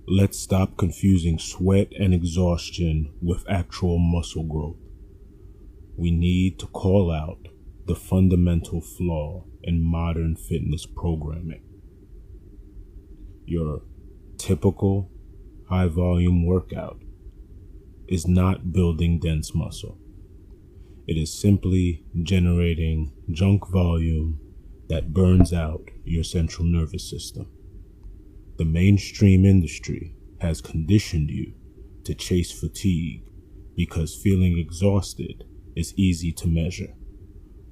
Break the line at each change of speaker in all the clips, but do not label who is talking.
Let's stop confusing sweat and exhaustion with actual muscle growth. We need to call out the fundamental flaw in modern fitness programming. Your typical high-volume workout is not building dense muscle. It is simply generating junk volume that burns out your central nervous system. The mainstream industry has conditioned you to chase fatigue because feeling exhausted is easy to measure,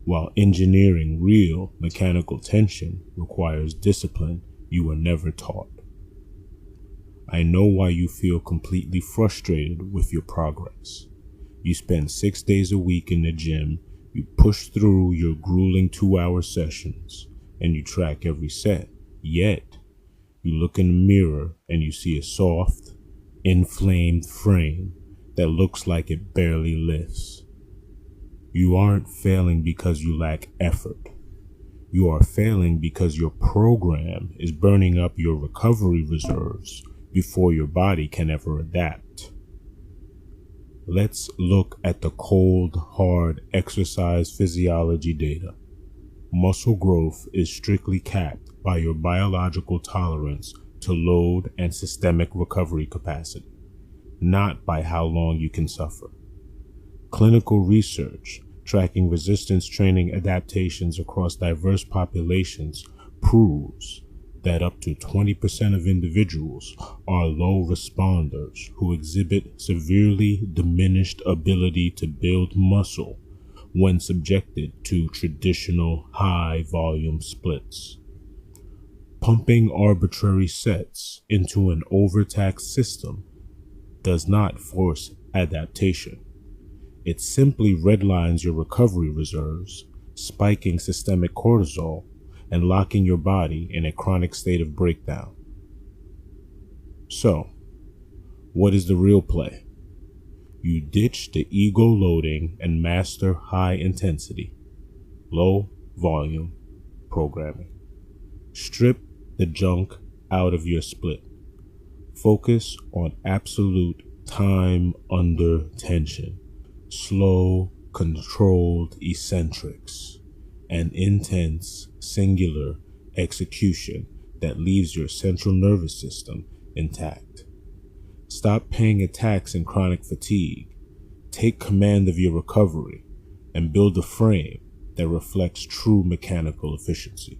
while engineering real mechanical tension requires discipline you were never taught. I know why you feel completely frustrated with your progress. You spend 6 days a week in the gym, you push through your grueling 2-hour sessions, and you track every set. Yet, you look in the mirror and you see a soft, inflamed frame that looks like it barely lifts. You aren't failing because you lack effort. You are failing because your program is burning up your recovery reserves before your body can ever adapt. Let's look at the cold, hard exercise physiology data. Muscle growth is strictly capped by your biological tolerance to load and systemic recovery capacity, not by how long you can suffer. Clinical research tracking resistance training adaptations across diverse populations proves that up to 20% of individuals are low responders who exhibit severely diminished ability to build muscle when subjected to traditional high-volume splits. Pumping arbitrary sets into an overtaxed system does not force adaptation. It simply redlines your recovery reserves, spiking systemic cortisol and locking your body in a chronic state of breakdown. So, what is the real play? You ditch the ego-loading and master high-intensity, low-volume programming. Strip the junk out of your split. Focus on absolute time under tension, slow, controlled eccentrics, and intense, singular execution that leaves your central nervous system intact. Stop paying a tax in chronic fatigue. Take command of your recovery and build a frame that reflects true mechanical efficiency.